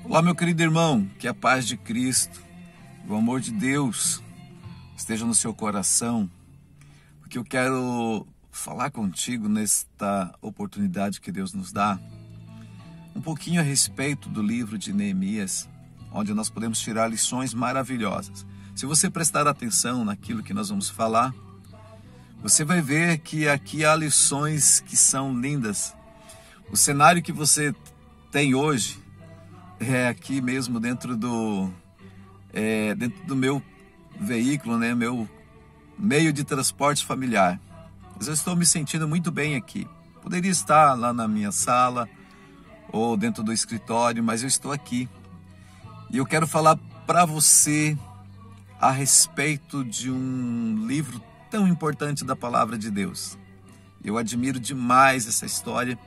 Olá, meu querido irmão, que a paz de Cristo, o amor de Deus esteja no seu coração, porque eu quero falar contigo nesta oportunidade que Deus nos dá, um pouquinho a respeito do livro de Neemias, onde nós podemos tirar lições maravilhosas. Se você prestar atenção naquilo que nós vamos falar, você vai ver que aqui há lições que são lindas. O cenário que você tem hoje é aqui mesmo dentro do meu veículo, né? Meu meio de transporte familiar. Mas eu estou me sentindo muito bem aqui. Poderia estar lá na minha sala ou dentro do escritório, mas eu estou aqui. E eu quero falar para você a respeito de um livro tão importante da palavra de Deus. Eu admiro demais essa história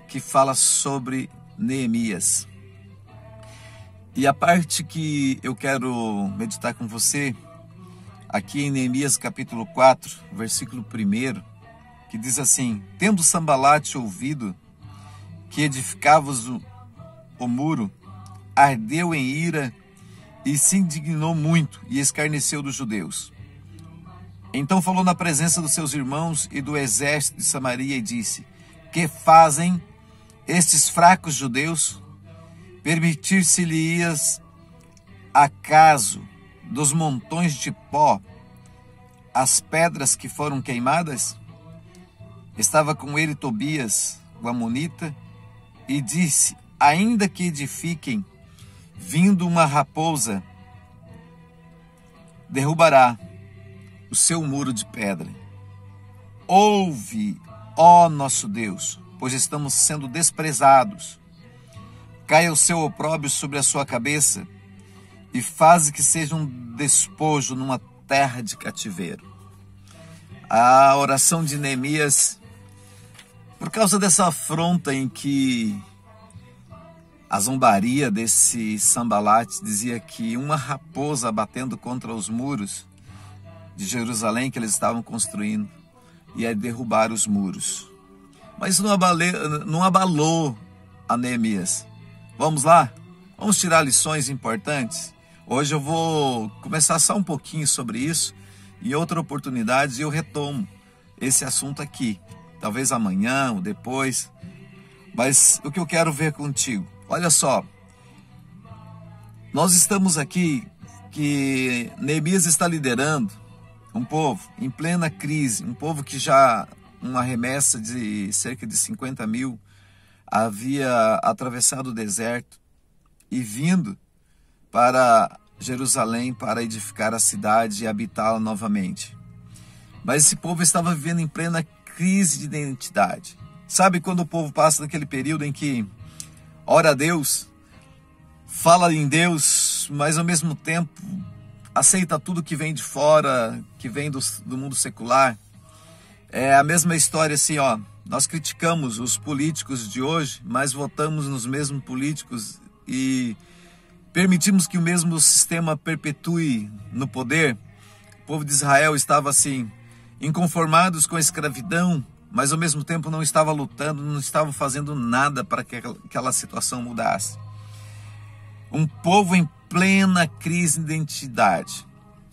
que fala sobre Neemias. E a parte que eu quero meditar com você, aqui em Neemias capítulo 4, versículo 1, que diz assim: tendo Sambalate ouvido que edificavas o muro, ardeu em ira e se indignou muito e escarneceu dos judeus. Então falou na presença dos seus irmãos e do exército de Samaria e disse: que fazem estes fracos judeus? Permitir-se-lhes acaso dos montões de pó as pedras que foram queimadas? Estava com ele Tobias, o amonita, e disse: ainda que edifiquem, vindo uma raposa, derrubará o seu muro de pedra. Ouve, ó nosso Deus, pois estamos sendo desprezados. Caia o seu opróbrio sobre a sua cabeça e faz que seja um despojo numa terra de cativeiro. A oração de Neemias, por causa dessa afronta em que a zombaria desse Sambalate dizia que uma raposa batendo contra os muros de Jerusalém que eles estavam construindo ia derrubar os muros. Mas não abalou a Neemias. Vamos lá? Vamos tirar lições importantes? Hoje eu vou começar só um pouquinho sobre isso. Em outra oportunidade eu retomo esse assunto aqui. Talvez amanhã ou depois. Mas o que eu quero ver contigo? Olha só. Nós estamos aqui que Neemias está liderando um povo em plena crise. Um povo que já, uma remessa de cerca de 50 mil, havia atravessado o deserto e vindo para Jerusalém para edificar a cidade e habitá-la novamente. Mas esse povo estava vivendo em plena crise de identidade. Sabe quando o povo passa daquele período em que ora a Deus, fala em Deus, mas ao mesmo tempo aceita tudo que vem de fora, que vem do mundo secular? É a mesma história assim, ó. Nós criticamos os políticos de hoje, mas votamos nos mesmos políticos e permitimos que o mesmo sistema perpetue no poder. O povo de Israel estava assim, inconformados com a escravidão, mas ao mesmo tempo não estava lutando, não estava fazendo nada para que aquela situação mudasse. Um povo em plena crise de identidade.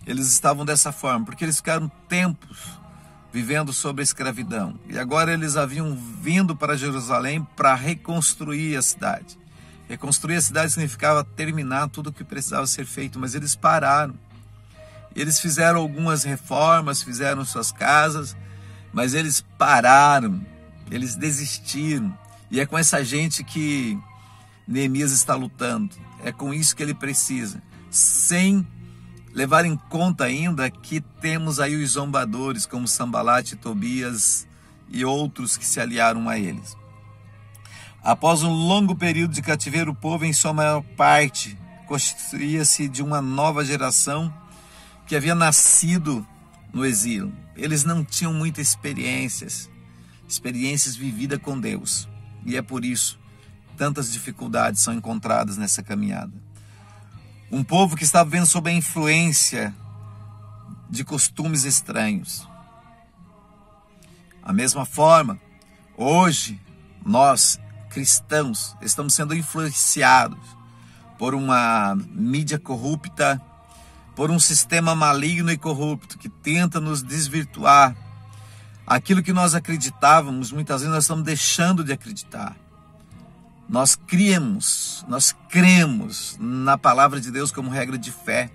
Eles estavam dessa forma, porque eles ficaram tempos vivendo sob a escravidão. E agora eles haviam vindo para Jerusalém para reconstruir a cidade. Reconstruir a cidade significava terminar tudo o que precisava ser feito, mas eles pararam. Eles fizeram algumas reformas, fizeram suas casas, mas eles pararam, eles desistiram. E é com essa gente que Neemias está lutando. É com isso que ele precisa, sem levar em conta ainda que temos aí os zombadores, como Sambalate, Tobias e outros que se aliaram a eles. Após um longo período de cativeiro, o povo, em sua maior parte, constituía-se de uma nova geração que havia nascido no exílio. Eles não tinham muitas experiências vividas com Deus. E é por isso tantas dificuldades são encontradas nessa caminhada. Um povo que estava vivendo sob a influência de costumes estranhos. A mesma forma, hoje, nós, cristãos, estamos sendo influenciados por uma mídia corrupta, por um sistema maligno e corrupto que tenta nos desvirtuar. Aquilo que nós acreditávamos, muitas vezes nós estamos deixando de acreditar. Nós cremos na palavra de Deus como regra de fé,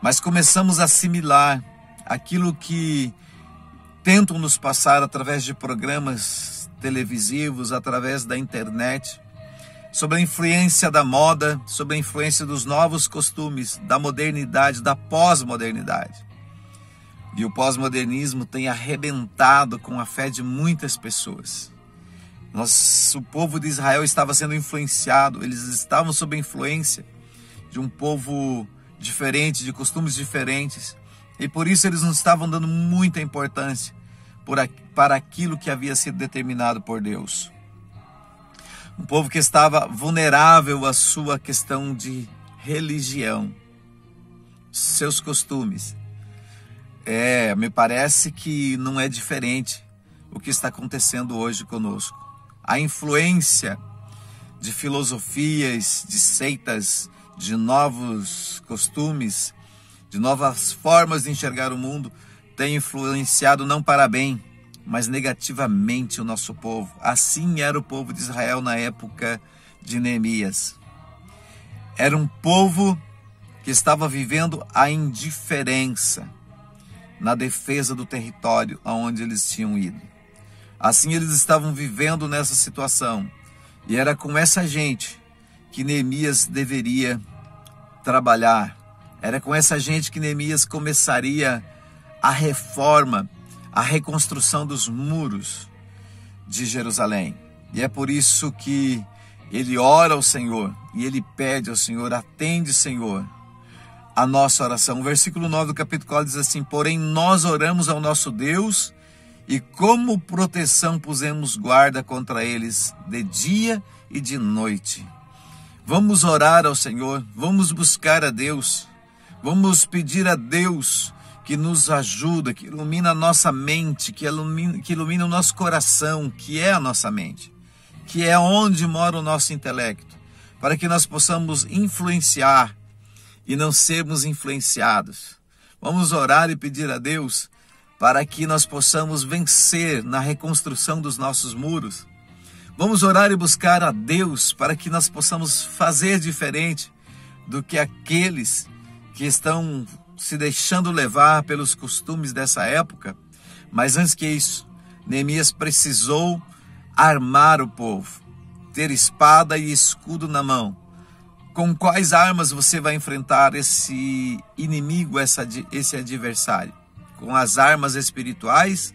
mas começamos a assimilar aquilo que tentam nos passar através de programas televisivos, através da internet, sobre a influência da moda, sobre a influência dos novos costumes, da modernidade, da pós-modernidade. E o pós-modernismo tem arrebentado com a fé de muitas pessoas. O povo de Israel estava sendo influenciado, eles estavam sob a influência de um povo diferente, de costumes diferentes, e por isso eles não estavam dando muita importância para aquilo que havia sido determinado por Deus. Um povo que estava vulnerável à sua questão de religião, seus costumes. Me parece que não é diferente o que está acontecendo hoje conosco. A influência de filosofias, de seitas, de novos costumes, de novas formas de enxergar o mundo, tem influenciado não para bem, mas negativamente o nosso povo. Assim era o povo de Israel na época de Neemias. Era um povo que estava vivendo a indiferença na defesa do território aonde eles tinham ido. Assim eles estavam vivendo nessa situação. E era com essa gente que Neemias deveria trabalhar. Era com essa gente que Neemias começaria a reforma, a reconstrução dos muros de Jerusalém. E é por isso que ele ora ao Senhor e ele pede ao Senhor: atende, Senhor, a nossa oração. O versículo 9 do capítulo 4 diz assim: porém nós oramos ao nosso Deus e como proteção pusemos guarda contra eles de dia e de noite. Vamos orar ao Senhor, vamos buscar a Deus, vamos pedir a Deus que nos ajuda, que ilumina a nossa mente, que ilumina o nosso coração, que é a nossa mente, que é onde mora o nosso intelecto, para que nós possamos influenciar e não sermos influenciados. Vamos orar e pedir a Deus para que nós possamos vencer na reconstrução dos nossos muros. Vamos orar e buscar a Deus para que nós possamos fazer diferente do que aqueles que estão se deixando levar pelos costumes dessa época. Mas antes que isso, Neemias precisou armar o povo, ter espada e escudo na mão. Com quais armas você vai enfrentar esse inimigo, esse adversário? Com as armas espirituais?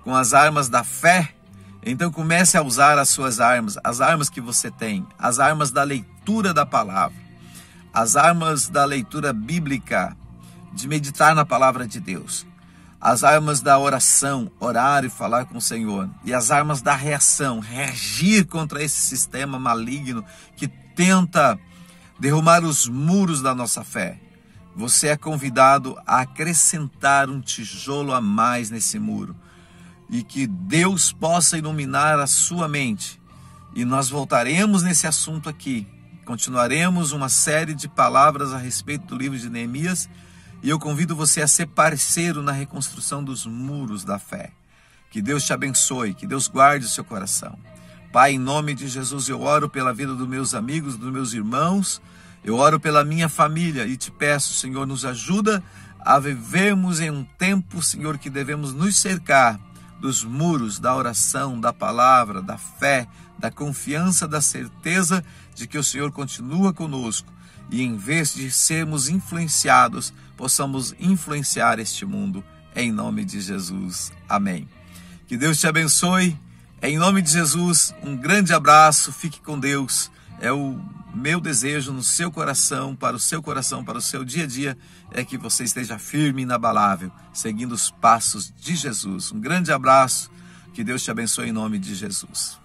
Com as armas da fé? Então comece a usar as suas armas, as armas que você tem, as armas da leitura da palavra, as armas da leitura bíblica, de meditar na palavra de Deus, as armas da oração, orar e falar com o Senhor, e as armas da reação, reagir contra esse sistema maligno que tenta derrubar os muros da nossa fé. Você é convidado a acrescentar um tijolo a mais nesse muro, e que Deus possa iluminar a sua mente. E nós voltaremos nesse assunto aqui, continuaremos uma série de palavras a respeito do livro de Neemias, e eu convido você a ser parceiro na reconstrução dos muros da fé. Que Deus te abençoe, que Deus guarde o seu coração. Pai, em nome de Jesus, eu oro pela vida dos meus amigos, dos meus irmãos, eu oro pela minha família e te peço, Senhor, nos ajuda a vivermos em um tempo, Senhor, que devemos nos cercar dos muros da oração, da palavra, da fé, da confiança, da certeza de que o Senhor continua conosco. E em vez de sermos influenciados, possamos influenciar este mundo, em nome de Jesus. Amém. Que Deus te abençoe, em nome de Jesus, um grande abraço, fique com Deus. É o meu desejo no seu coração, para o seu dia a dia, é que você esteja firme e inabalável, seguindo os passos de Jesus. Um grande abraço, que Deus te abençoe em nome de Jesus.